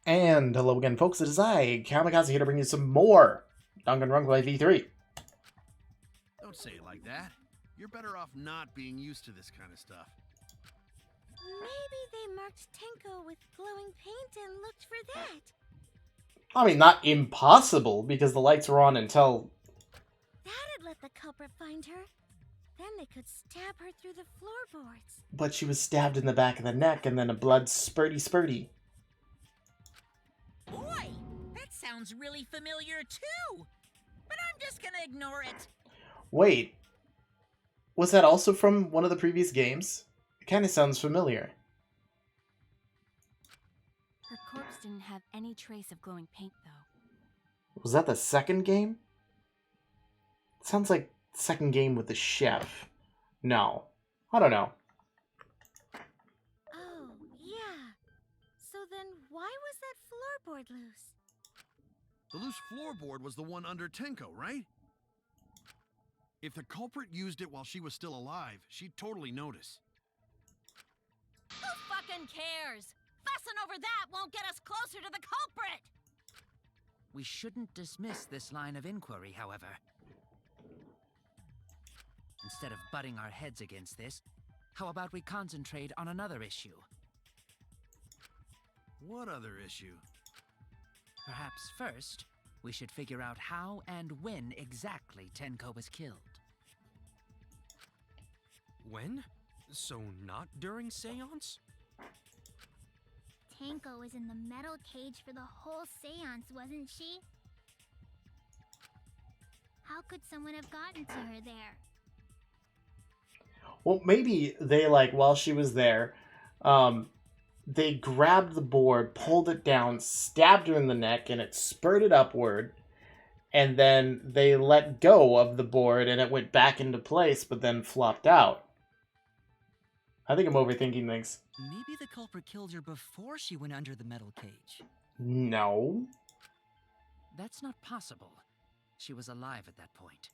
And hello again, folks. It is I, Kamikaze, here to bring you some more Danganronpa V3. Don't say it like that. You're better off not being used to this kind of stuff. Maybe they marked Tenko with glowing paint and looked for that. I mean, not impossible, because the lights were on until... That'd let the culprit find her. Then they could stab her through the floorboards. But she was stabbed in the back of the neck, and then a blood spurty. Boy, that sounds really familiar too. But I'm just gonna ignore it. Wait. Was that also from one of the previous games? It kind of sounds familiar. Her corpse didn't have any trace of glowing paint, though. Was that the second game? It sounds like the second game with the chef. No. I don't know. Oh, yeah. So then why was that floorboard loose? The loose floorboard was the one under Tenko, right? If the culprit used it while she was still alive, she'd totally notice. Who fucking cares? Fussing over that won't get us closer to the culprit! We shouldn't dismiss this line of inquiry, however. Instead of butting our heads against this, how about we concentrate on another issue? What other issue? Perhaps first, we should figure out how and when exactly Tenko was killed. When? So not during seance? Tenko was in the metal cage for the whole seance, wasn't she? How could someone have gotten to her there? Well, maybe they, while she was there, they grabbed the board, pulled it down, stabbed her in the neck, and it spurted upward. And then they let go of the board, and it went back into place, but then flopped out. I think I'm overthinking things. Maybe the culprit killed her before she went under the metal cage. No. That's not possible. She was alive at that point.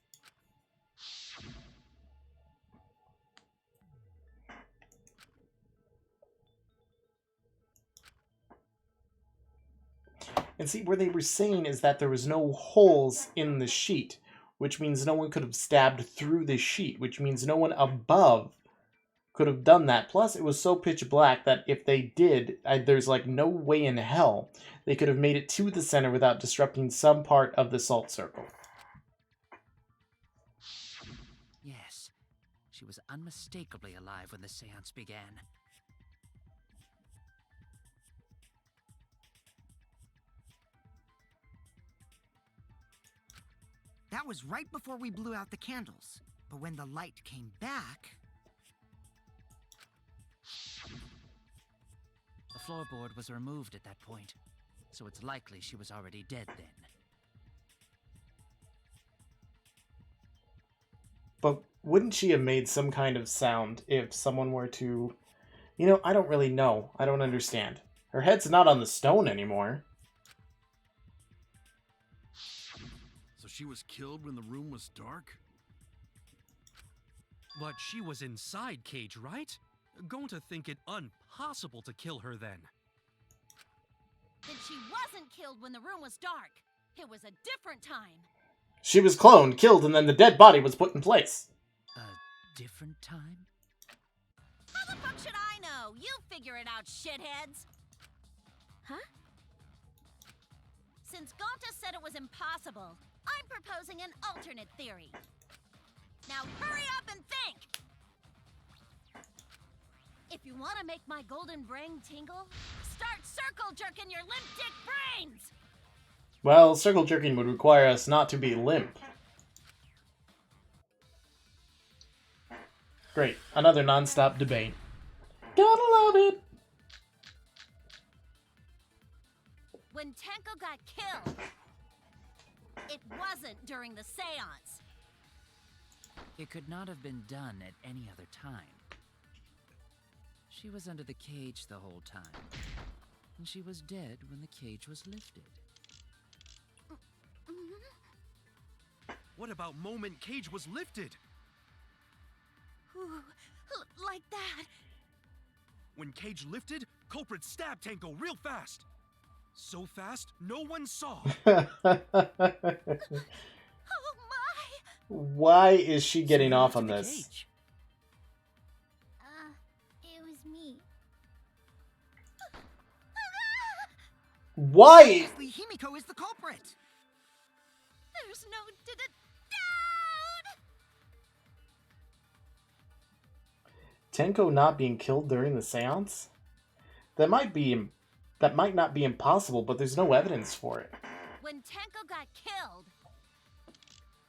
And see, where they were saying is that there was no holes in the sheet, which means no one could have stabbed through the sheet, which means no one above could have done that. Plus, it was so pitch black that if they did, there's no way in hell they could have made it to the center without disrupting some part of the salt circle. Yes, she was unmistakably alive when the seance began. That was right before we blew out the candles. But when the light came back... The floorboard was removed at that point, so it's likely she was already dead then. But wouldn't she have made some kind of sound if someone were to... I don't really know. I don't understand. Her head's not on the stone anymore. So she was killed when the room was dark? But she was inside cage, right? Going to think it impossible to kill her then. Then she wasn't killed when the room was dark. It was a different time. She was cloned, killed, and then the dead body was put in place. A different time? How the fuck should I know? You figure it out, shitheads. Huh? Since Gonta said it was impossible, I'm proposing an alternate theory. Now hurry up and think! If you want to make my golden brain tingle, start circle jerking your limp dick brains! Well, circle jerking would require us not to be limp. Great. Another non-stop debate. Gotta love it! When Tenko got killed, it wasn't during the seance. It could not have been done at any other time. She was under the cage the whole time, and she was dead when the cage was lifted. What about moment cage was lifted? Ooh, like that. When cage lifted, culprit stabbed Tenko real fast. So fast, no one saw. Oh my! Why is she getting So who off on lifted the this? cage? It was me. Why? Obviously, Himiko is the culprit. There's no doubt. Tenko not being killed during the seance? That might not be impossible, but there's no evidence for it. When Tenko got killed,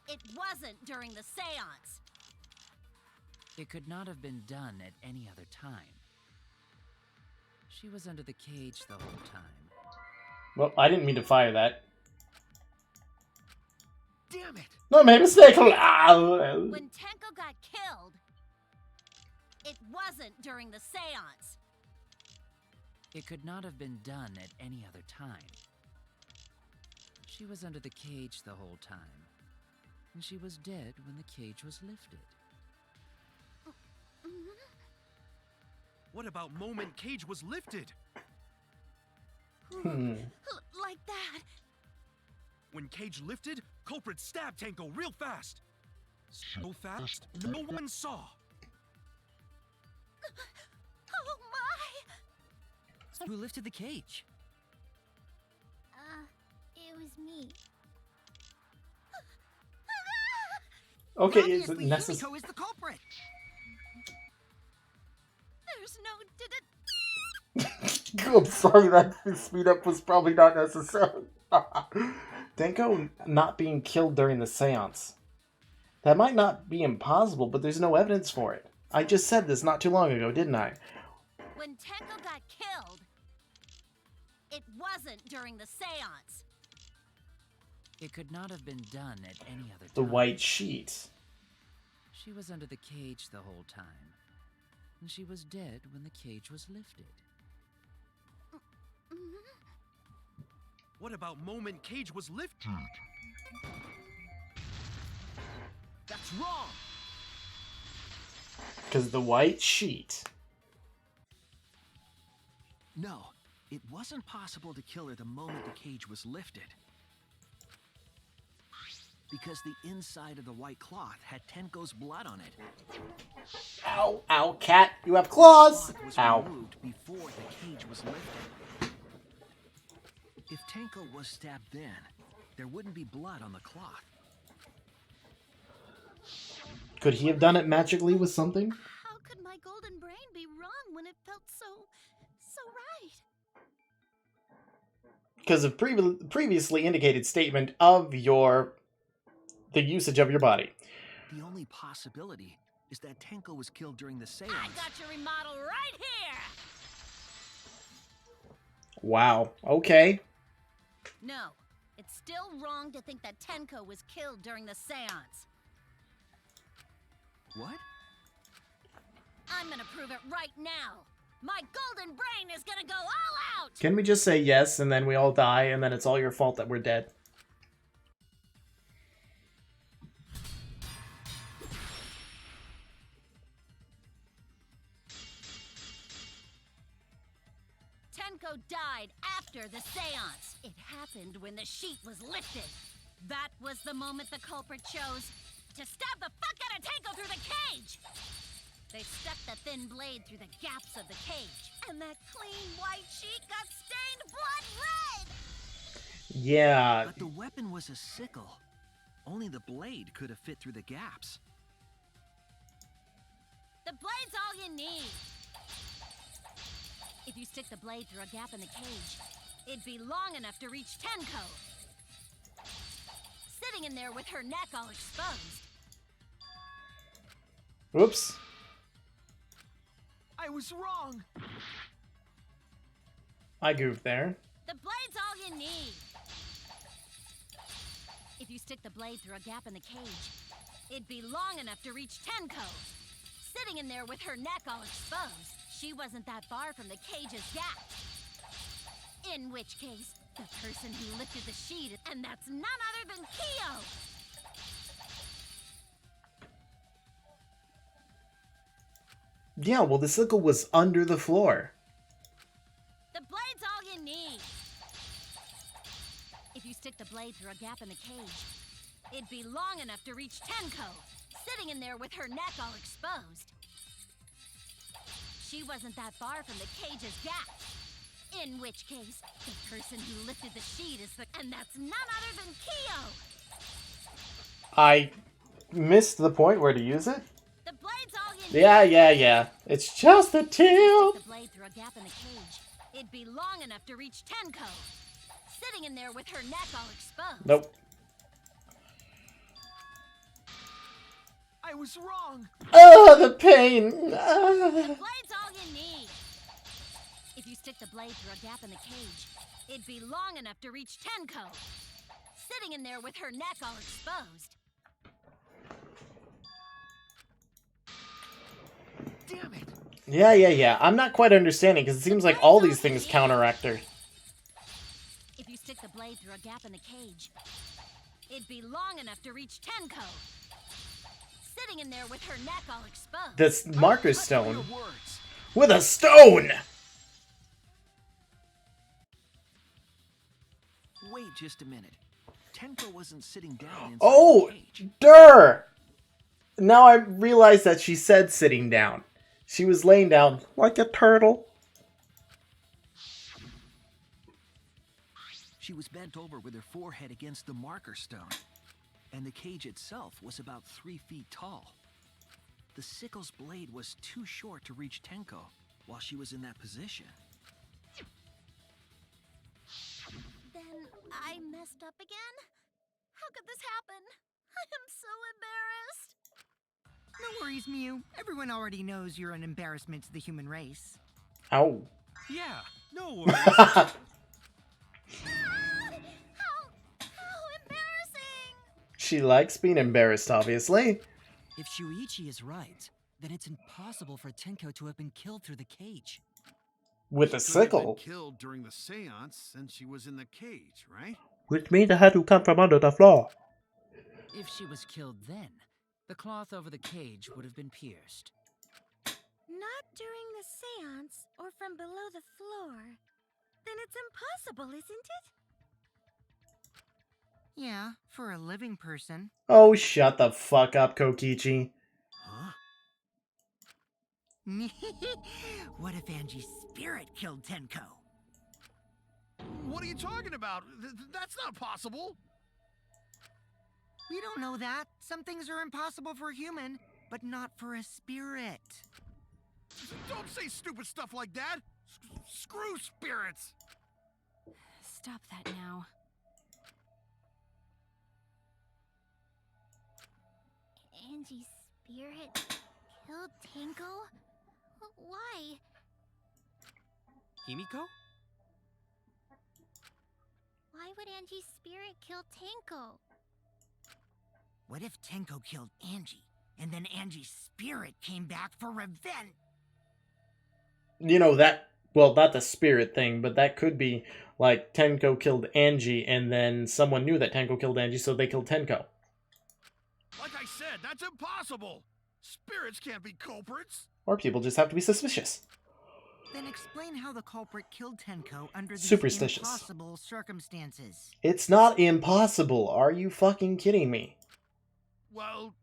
it wasn't during the seance. It could not have been done at any other time. She was under the cage the whole time. Well, I didn't mean to fire that. Damn it! No, my mistake! When Tenko got killed, it wasn't during the seance. It could not have been done at any other time. She was under the cage the whole time. And she was dead when the cage was lifted. What about moment cage was lifted? Like that. When cage lifted, culprit stabbed Tenko real fast. So fast, no one saw. Oh my! Who lifted the cage? It was me. Okay, is it Obviously, necessary? Himiko is the culprit. There's no doubt. I'm sorry, that speed up was probably not necessary. Tenko not being killed during the seance. That might not be impossible, but there's no evidence for it. I just said this not too long ago, didn't I? When Tenko got killed, it wasn't during the seance. It could not have been done at any other time. The white sheet. She was under the cage the whole time. And she was dead when the cage was lifted. What about moment cage was lifted? That's wrong. Because the white sheet. No, it wasn't possible to kill her the moment the cage was lifted. Because the inside of the white cloth had Tenko's blood on it. Ow, ow, cat, you have claws! The cloth was Ow. removed before the cage was lifted. If Tenko was stabbed then, there wouldn't be blood on the cloth. Could he have done it magically with something? How could my golden brain be wrong when it felt so right? Because of previously indicated statement of the usage of your body. The only possibility is that Tenko was killed during the seance. I got your remodel right here. Wow, okay. No, it's still wrong to think that Tenko was killed during the seance. What? I'm gonna prove it right now. My golden brain is gonna go all out. Can we just say yes and then we all die and then it's all your fault that we're dead? Tenko died after the seance. It happened when the sheet was lifted. That was the moment the culprit chose to stab the fuck out of Tenko through the cage. They stuck the thin blade through the gaps of the cage, and that clean white sheet got stained blood red. Yeah. But the weapon was a sickle. Only the blade could have fit through the gaps. The blade's all you need. If you stick the blade through a gap in the cage, it'd be long enough to reach Tenko. Sitting in there with her neck all exposed. Oops. I was wrong. I goofed there. The blade's all you need. If you stick the blade through a gap in the cage, it'd be long enough to reach Tenko. Sitting in there with her neck all exposed, she wasn't that far from the cage's gap. In which case, the person who lifted the sheet, and that's none other than Kyo. Yeah, well, the sickle was under the floor. The blade's all you need. If you stick the blade through a gap in the cage, it'd be long enough to reach Tenko, sitting in there with her neck all exposed. She wasn't that far from the cage's gap. In which case, the person who lifted the sheet is the... And that's none other than Kyo! I missed the point where to use it. The blade's all you need. Yeah. It's just a tip. Stick the blade through a gap in the cage, it'd be long enough to reach Tenko, sitting in there with her neck all exposed. Nope. I was wrong. Oh, the pain. The blade's all you need. If you stick the blade through a gap in the cage, it'd be long enough to reach Tenko, sitting in there with her neck all exposed. Damn it. Yeah. I'm not quite understanding because it seems like all these things counteract her. If you stick the blade through a gap in the cage, it'd be long enough to reach Tenko, sitting in there with her neck all exposed. This marker stone. Your words. With a stone! Wait just a minute. Tenko wasn't sitting down inside Oh, the cage. Durr! Now I realize that she said sitting down. She was laying down like a turtle. She was bent over with her forehead against the marker stone, and the cage itself was about 3 feet tall. The sickle's blade was too short to reach Tenko while she was in that position. Then I messed up again? How could this happen? I am so embarrassed. No worries, Mew. Everyone already knows you're an embarrassment to the human race. Ow. Yeah, no worries. How embarrassing! She likes being embarrassed, obviously. If Shuichi is right, then it's impossible for Tenko to have been killed through the cage. With a She could have been sickle. killed during the seance since she was in the cage, right? Which means it had to come from under the floor. If she was killed then, the cloth over the cage would have been pierced. Not during the seance or from below the floor. Then it's impossible, isn't it? Yeah, for a living person. Oh, shut the fuck up, Kokichi. Huh? What if Angie's spirit killed Tenko? What are you talking about? That's not possible. We don't know that. Some things are impossible for a human, but not for a spirit. Don't say stupid stuff like that. Screw spirits. Stop that now. Angie's spirit killed Tenko? Why? Himiko? Why would Angie's spirit kill Tenko? What if Tenko killed Angie, and then Angie's spirit came back for revenge? You know, that... Well, not the spirit thing, but that could be, like, Tenko killed Angie, and then someone knew that Tenko killed Angie, so they killed Tenko. Like I said, that's impossible. Spirits can't be culprits. Or people just have to be suspicious. Then explain how the culprit killed Tenko under these Superstitious. impossible circumstances. It's not impossible. Are you fucking kidding me? Well,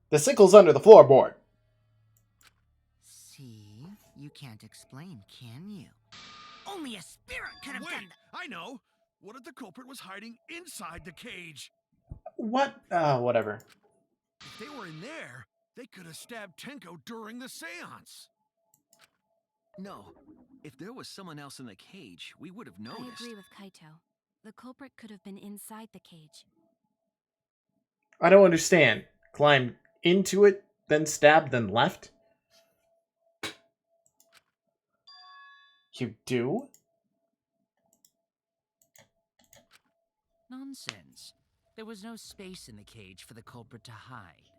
The sickle's under the floorboard. See? You can't explain, can you? Only a spirit could have wait, done that. I know. What if the culprit was hiding inside the cage? What? Whatever. If they were in there, they could have stabbed Tenko during the seance. No. If there was someone else in the cage, we would have noticed. I agree with Kaito. The culprit could have been inside the cage. I don't understand. Climbed into it, then stabbed, then left? You do? Nonsense. There was no space in the cage for the culprit to hide.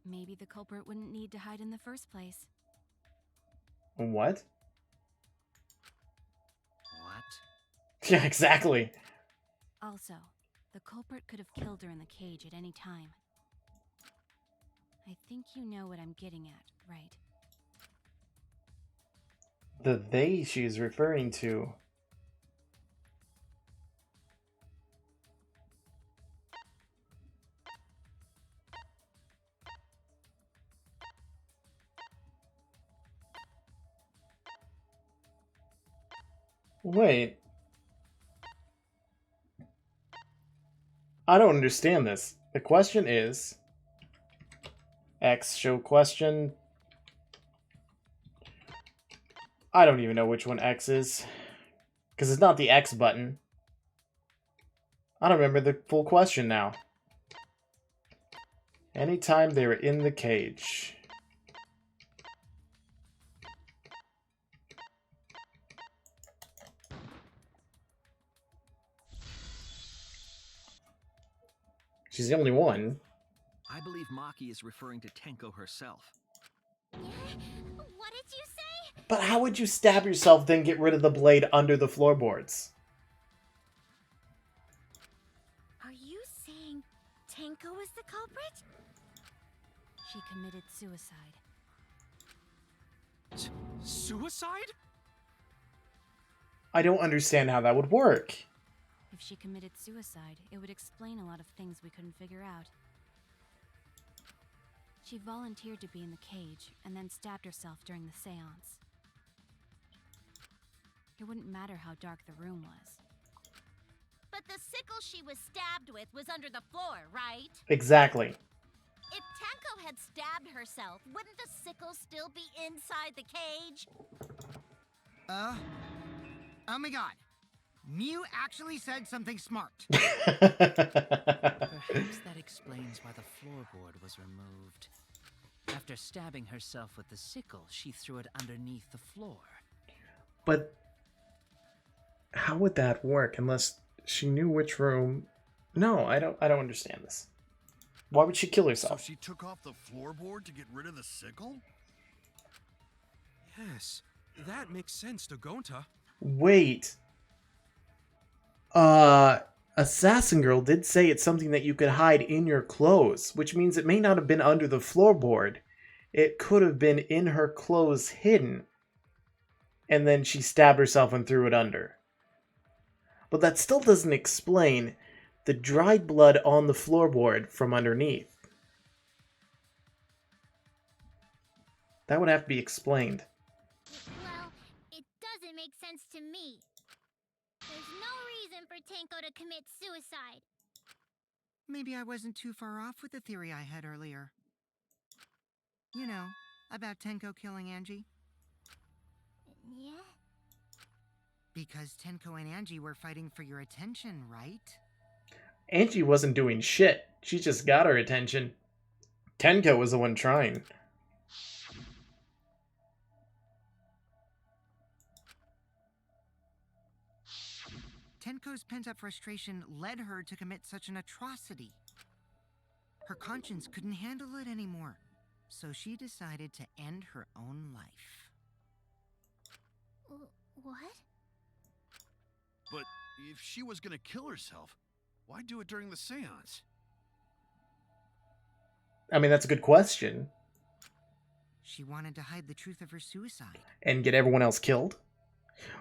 Maybe the culprit wouldn't need to hide in the first place. What? What? Yeah, exactly. Also, the culprit could have killed her in the cage at any time. I think you know what I'm getting at, right? The they she's referring to. Wait. I don't understand this. The question is... X show question. I don't even know which one X is. Because it's not the X button. I don't remember the full question now. Anytime they're in the cage. She's the only one. I believe Maki is referring to Tenko herself. What did you say? But how would you stab yourself, then get rid of the blade under the floorboards? Are you saying Tenko is the culprit? She committed suicide. Suicide? I don't understand how that would work. If she committed suicide, it would explain a lot of things we couldn't figure out. She volunteered to be in the cage and then stabbed herself during the seance. It wouldn't matter how dark the room was. But the sickle she was stabbed with was under the floor, right? Exactly. If Tenko had stabbed herself, wouldn't the sickle still be inside the cage? Oh my god. Mew actually said something smart. Perhaps that explains why the floorboard was removed. After stabbing herself with the sickle, she threw it underneath the floor. But how would that work unless she knew which room? No, I don't understand this. Why would she kill So herself? she took off the floorboard to get rid of the sickle? Yes, that makes sense to Gonta. Wait. Assassin Girl did say it's something that you could hide in your clothes, which means it may not have been under the floorboard. It could have been in her clothes hidden. And then she stabbed herself and threw it under. But that still doesn't explain the dried blood on the floorboard from underneath. That would have to be explained. Well, it doesn't make sense to me. There's no reason for Tenko to commit suicide. Maybe I wasn't too far off with the theory I had earlier. You know, about Tenko killing Angie. Yeah? Because Tenko and Angie were fighting for your attention, right? Angie wasn't doing shit. She just got her attention. Tenko was the one trying. Tenko's pent-up frustration led her to commit such an atrocity. Her conscience couldn't handle it anymore, so she decided to end her own life. What? But if she was gonna kill herself, why do it during the seance? I mean, that's a good question. She wanted to hide the truth of her suicide. And get everyone else killed?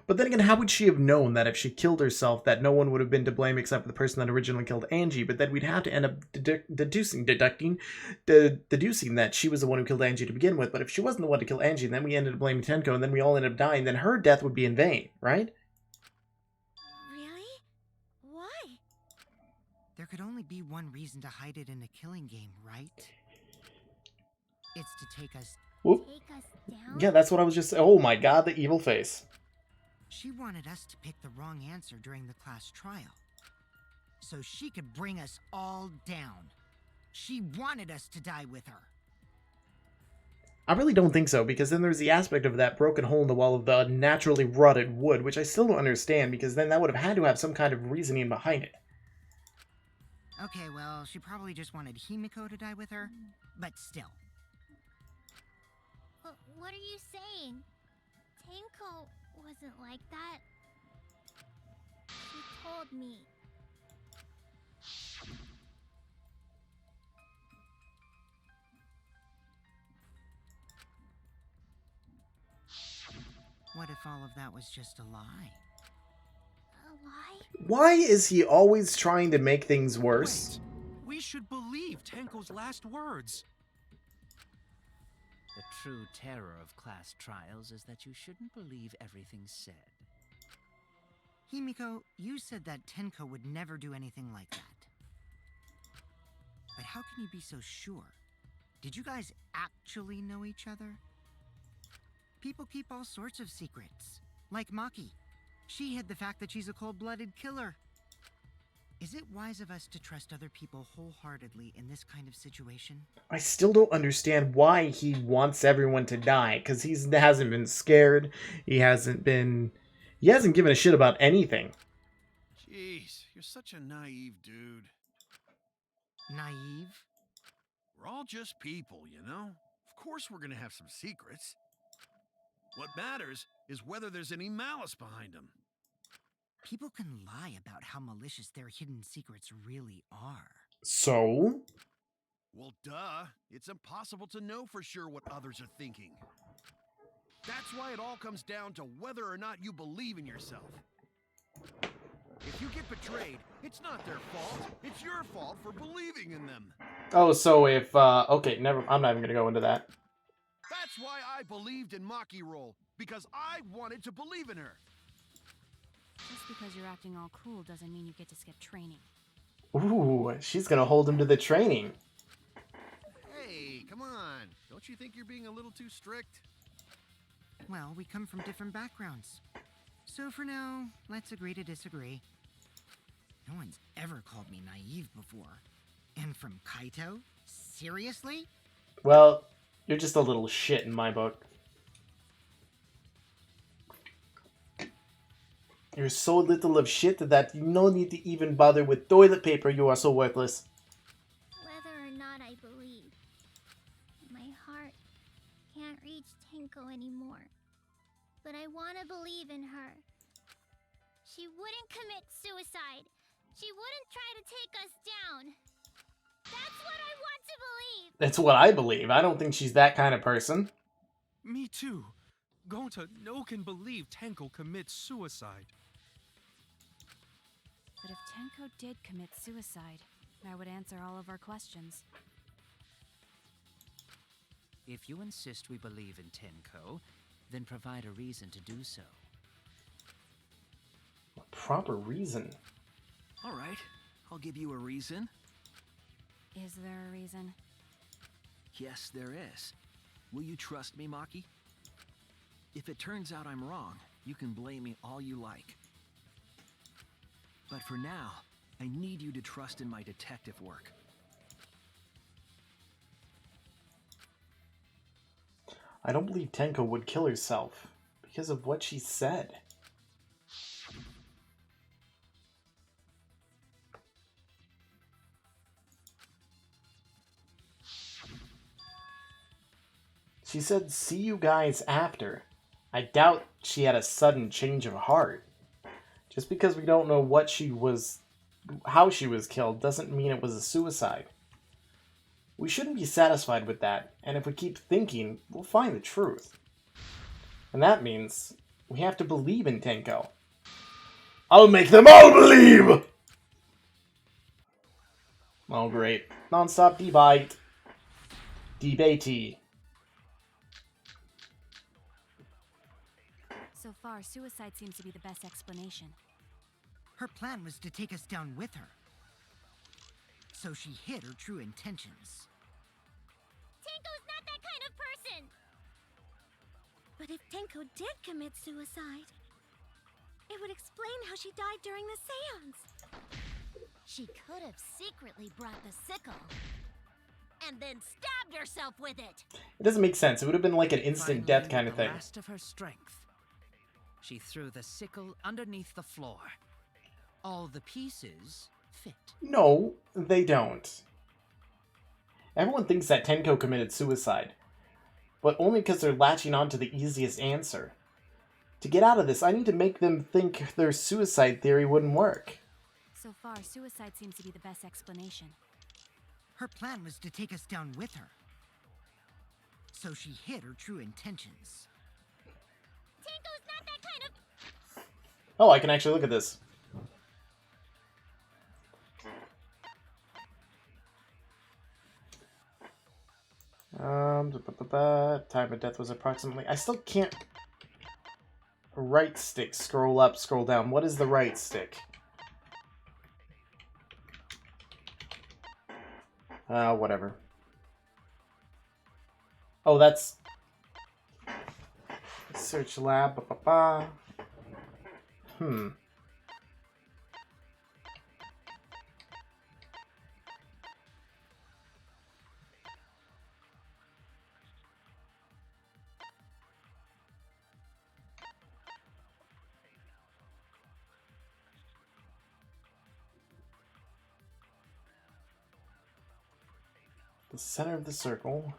But then again, how would she have known that if she killed herself that no one would have been to blame except for the person that originally killed Angie? But then we'd have to end up deducing that she was the one who killed Angie to begin with. But if she wasn't the one to kill Angie, and then we ended up blaming Tenko, and then we all ended up dying, then her death would be in vain, right? Really? Why? There could only be one reason to hide it in a killing game, right? It's to take us... Whoop. Take us down? Yeah, that's what I was just... Oh my god, the evil face. She wanted us to pick the wrong answer during the class trial, so she could bring us all down. She wanted us to die with her. I really don't think so, because then there's the aspect of that broken hole in the wall of the naturally rotted wood, which I still don't understand, because then that would have had to have some kind of reasoning behind it. Okay, well, she probably just wanted Himiko to die with her, but still. What are you saying? Tenko wasn't like that. She told me. What if all of that was just a lie? A lie? Why is he always trying to make things worse? Wait, we should believe Tenko's last words. The true terror of class trials is that you shouldn't believe everything said. Himiko, you said that Tenko would never do anything like that. But how can you be so sure? Did you guys actually know each other? People keep all sorts of secrets. Like Maki. She hid the fact that she's a cold-blooded killer. Is it wise of us to trust other people wholeheartedly in this kind of situation? I still don't understand why he wants everyone to die, because he hasn't been scared. He hasn't given a shit about anything. Jeez, you're such a naive dude. Naive? We're all just people, you know? Of course we're gonna have some secrets. What matters is whether there's any malice behind them. People can lie about how malicious their hidden secrets really are. So? Well, duh. It's impossible to know for sure what others are thinking. That's why it all comes down to whether or not you believe in yourself. If you get betrayed, it's not their fault. It's your fault for believing in them. Oh, so if, okay, I'm not even gonna go into that. That's why I believed in Maki Roll, because I wanted to believe in her. Just because you're acting all cool doesn't mean you get to skip training. Ooh, she's gonna hold him to the training. Hey, come on. Don't you think you're being a little too strict? Well, we come from different backgrounds. So for now, let's agree to disagree. No one's ever called me naive before. And from Kaito? Seriously? Well, you're just a little shit in my book. You're so little of shit that you no need to even bother with toilet paper. You are so worthless. Whether or not I believe, my heart can't reach Tenko anymore. But I want to believe in her. She wouldn't commit suicide. She wouldn't try to take us down. That's what I want to believe. That's what I believe. I don't think she's that kind of person. Me too. Gonta no can believe Tenko commits suicide. But if Tenko did commit suicide, that would answer all of our questions. If you insist we believe in Tenko, then provide a reason to do so. A proper reason. All right, I'll give you a reason. Is there a reason? Yes, there is. Will you trust me, Maki? If it turns out I'm wrong, you can blame me all you like. But for now, I need you to trust in my detective work. I don't believe Tenko would kill herself because of what she said. She said, "See you guys after." I doubt she had a sudden change of heart. Just because we don't know how she was killed doesn't mean it was a suicide. We shouldn't be satisfied with that, and if we keep thinking, we'll find the truth. And that means we have to believe in Tenko. I'll make them all believe! Oh great. Non-stop debate. Debate. So far, suicide seems to be the best explanation. Her plan was to take us down with her. So she hid her true intentions. Tenko's not that kind of person! But if Tenko did commit suicide, it would explain how she died during the seance. She could have secretly brought the sickle and then stabbed herself with it. It doesn't make sense. It would have been like an instant death kind of The thing. last of her strength, she threw the sickle underneath the floor. All the pieces fit. No, they don't. Everyone thinks that Tenko committed suicide, but only because they're latching on to the easiest answer. To get out of this, I need to make them think their suicide theory wouldn't work. So far, suicide seems to be the best explanation. Her plan was to take us down with her. So she hid her true intentions. Tenko's not that kind of... Oh, I can actually look at this. Time of death was approximately... I still can't Right stick. Scroll up, scroll down. What is the right stick? Whatever. Oh, that's... Search lab. Ba, ba, ba. The center of the circle.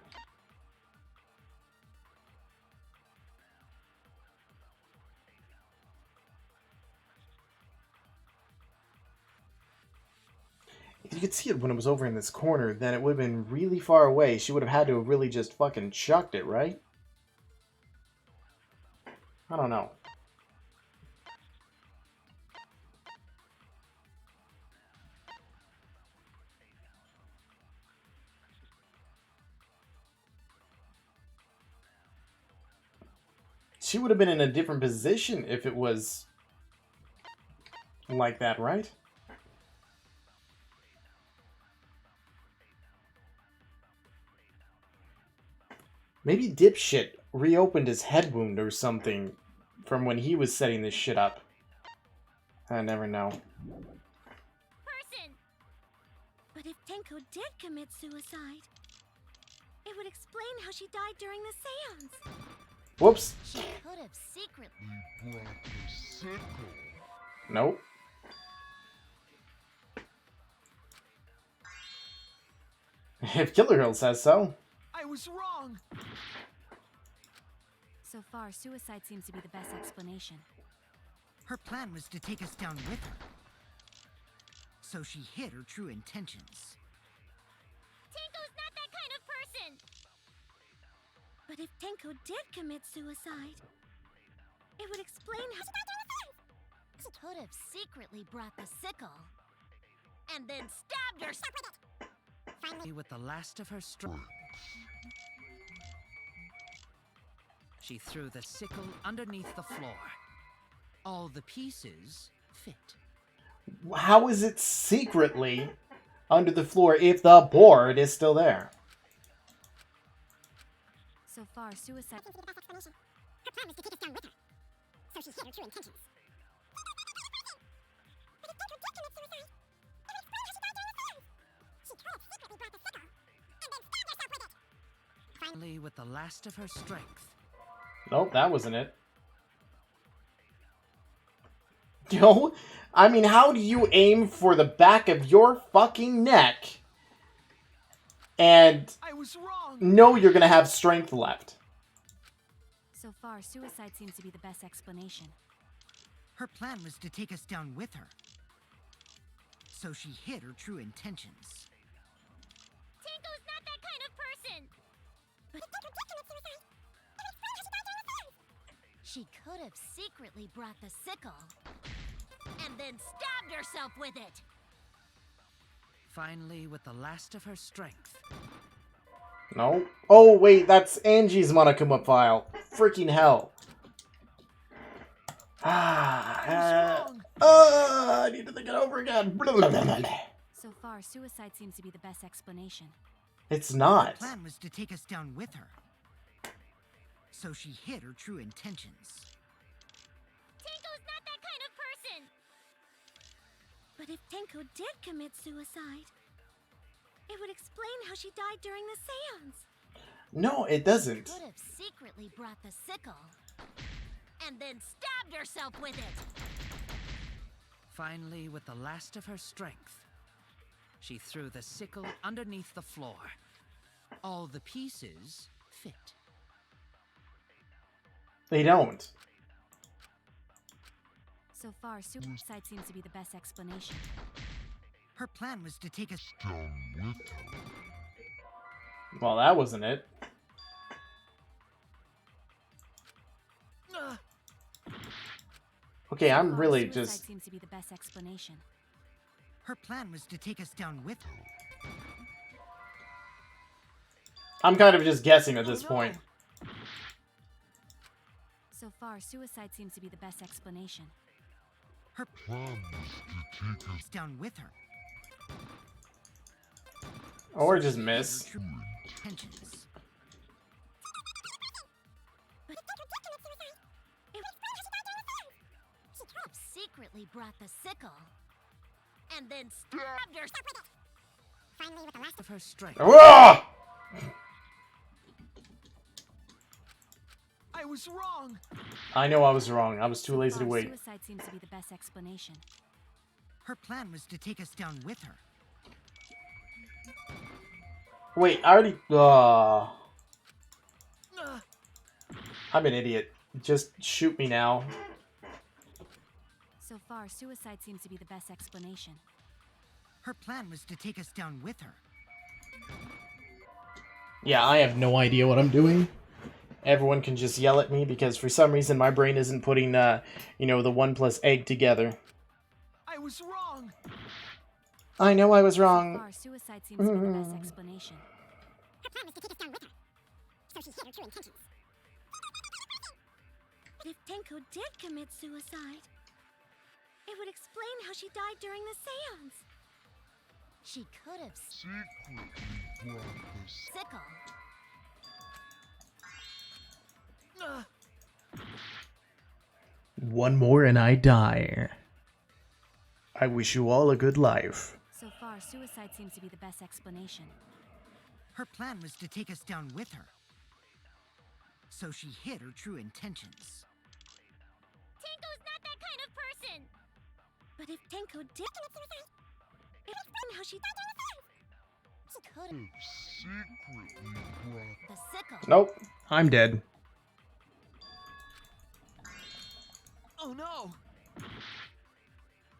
If you could see it when it was over in this corner, then it would have been really far away. She would have had to have really just fucking chucked it, right? I don't know. She would have been in a different position if it was like that, right? Maybe dipshit reopened his head wound or something from when he was setting this shit up. I never know. Person! But if Tenko did commit suicide, it would explain how she died during the seance. Whoops. She could have secretly... Nope. If Killer Hill says so. I was wrong! So far, suicide seems to be the best explanation. Her plan was to take us down with her. So she hid her true intentions. Tenko's not that kind of person! But if Tenko did commit suicide, it would explain how she died during the seance. She could have secretly brought the sickle and then stabbed herself with it. Finally, with the last of her strength, she threw the sickle underneath the floor. All the pieces fit. How is it secretly under the floor if the board is still there? So far, suicide... Her plan was to take us down with her. So she hid her true intentions. But if Tenko did commit suicide, it would explain how she died during the seance. She could have secretly brought the sickle and then stabbed herself with it. Finally, with the last of her strength. Nope, that wasn't it. Yo, I mean, how do you aim for the back of your fucking neck and I was wrong! know you're gonna have strength left? So far, suicide seems to be the best explanation. Her plan was to take us down with her. So she hid her true intentions. Tenko's not that kind of person! But if Tenko did commit suicide, it would explain how she died during the seance. She could have secretly brought the sickle and then stabbed herself with it. Finally, with the last of her strength. No. Oh, wait, that's Angie's Monokuma file. Freaking hell. I need to think it over again. So far, suicide seems to be the best explanation. It's not. Her plan was to take us down with her. So she hid her true intentions. Tenko's not that kind of person! But if Tenko did commit suicide, it would explain how she died during the seance. No, it doesn't. Could have secretly brought the sickle and then stabbed herself with it. Finally, with the last of her strength, she threw the sickle underneath the floor. All the pieces fit. They don't. So far, suicide seems to be the best explanation. Her plan was to take us Down with her. Well, that wasn't it. Okay, So I'm far, really suicide just... seems to be the best explanation. Her plan was to take us down with her. I'm kind of just guessing at this point. So far, suicide seems to be the best explanation. Her plan was to take us down with her. Or just miss. True intentions. Secretly brought the sickle. And then stabbed her. Finally, with the last Of her strength. Ah! I was wrong. I know I was wrong. I was too So lazy to far, wait. Suicide seems to be the best explanation. Her plan was to take us down with her. Wait, I already. I'm an idiot. Just shoot me now. So far, suicide seems to be the best explanation. Her plan was to take us down with her. Yeah, I have no idea what I'm doing. Everyone can just yell at me because for some reason my brain isn't putting, you know, the 1 plus egg together. I was wrong. I know I was So wrong. far, suicide seems to be the best explanation. her plan was to take us down with her. So she hid her true intentions. But if Tenko did commit suicide, it would explain how she died during the seance. She could have Secretly brought the sickle. One more and I die. I wish you all a good life. So far, suicide seems to be the best explanation. Her plan was to take us down with her. So she hid her true intentions. Tenko's not that kind of person. But if Tenko did commit suicide, it would explain how she died during the seance. She could have Secretly brought the sickle. Nope, I'm dead. Oh no.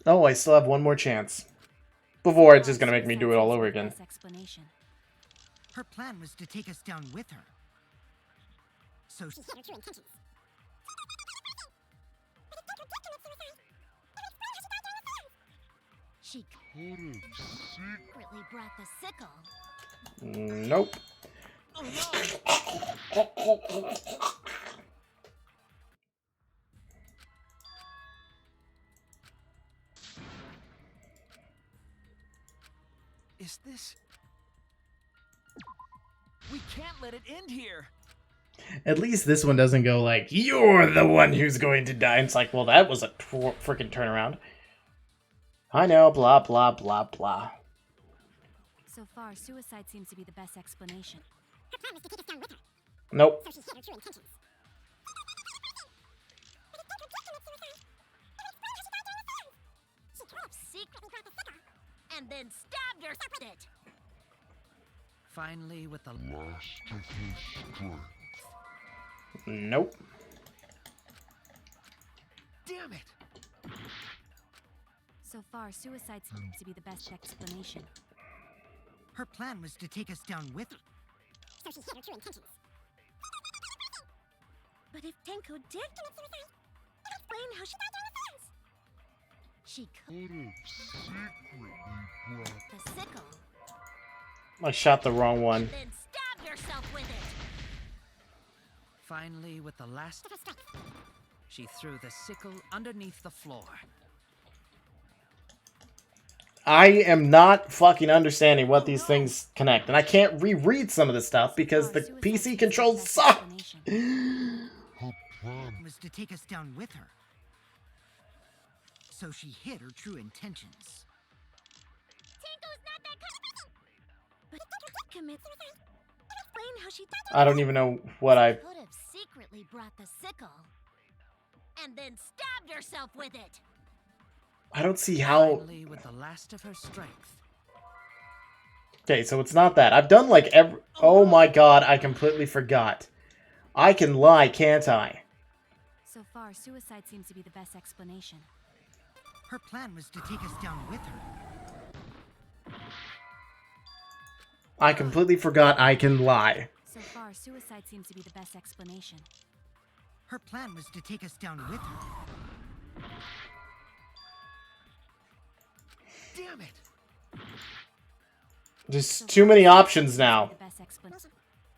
Oh, I still have one more chance. Before it's just gonna make me do it all over again. Best explanation. Her plan was to take us down with her. So she hid her true intentions. But if Tenko did commit suicide, it would explain how she died during the seance. She Could have secretly brought the sickle. Nope. Oh no. Is this... We can't let it end here. At least this one doesn't go like, you're the one who's going to die. It's like, well, that was a freaking turnaround. I know, blah, blah, blah, blah. So far, suicide seems to be the best explanation. Her plan was to take us down with her. Nope. So she hid her true intentions. But if Tenko did commit suicide, it would explain how she died during the seance. She could have secretly brought the sickle. And then stabbed her with it. Finally, with the Last of her strength. Nope. Damn it. So far, suicide seems to be the best explanation. her plan was to take us down with her. So she hid her true intentions. But if Tenko did commit suicide, it would explain how she died during the seance. She could Could have secretly brought the sickle. I shot the wrong one. Then stabbed herself with it. finally, with the last, of her strength. she threw the sickle underneath the floor. I am not fucking understanding what these things connect. And I can't reread some of this stuff because the PC controls suck. Her plan was to take us down with her. So she hid her true intentions. Tenko's not that kind of person. But if Tenko did commit suicide, it would explain how she died. I don't even know what I... Could have secretly brought the sickle. And then stabbed herself with it. I don't see how... Finally, with the last of her strength. Okay, so it's not that. I've done like every... Oh my god, I completely forgot. I can lie, can't I? So far, suicide seems to be the best explanation. Her plan was to take us down with her. I completely forgot I can lie. So far, suicide seems to be the best explanation. Her plan was to take us down with her. Damn it! There's too many options now. The best explanation.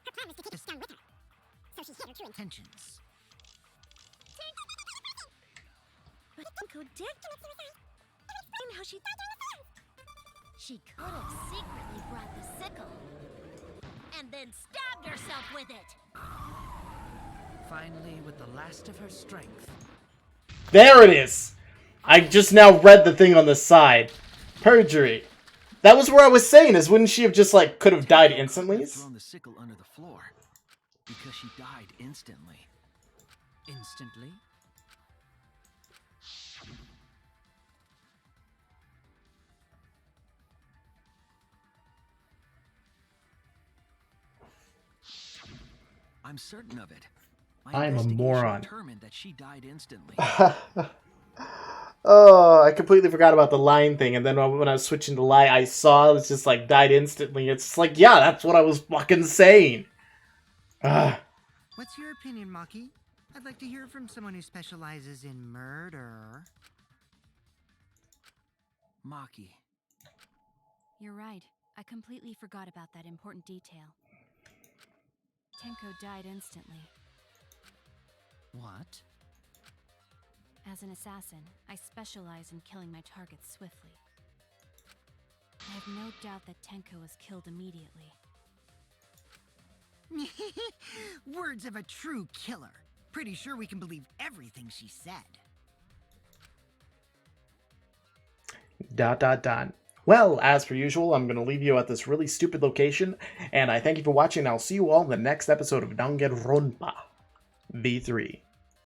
Her plan was to take us down with her. So she hid her true intentions. Intentions. Tenko did explain how she She could have secretly brought the sickle and then stabbed herself with it. Finally, with the last of her strength. There it is! I just now read the thing on the side. Perjury. That was where I was saying, is wouldn't she have just, like, could have died instantly? Thrown the sickle under the floor because she died instantly. Instantly? I'm certain of it. I am a moron. Determined that she died instantly. Oh, I completely forgot about the line thing, and then when I was switching to lie, I saw it was just like died instantly. It's just like, yeah, that's what I was fucking saying. What's your opinion, Maki? I'd like to hear from someone who specializes in murder. Maki. You're right. I completely forgot about that important detail. Tenko died instantly. What? As an assassin, I specialize in killing my targets swiftly. I have no doubt that Tenko was killed immediately. Words of a true killer. Pretty sure we can believe everything she said. ... Well, as per usual, I'm going to leave you at this really stupid location, and I thank you for watching, and I'll see you all in the next episode of Danganronpa V3.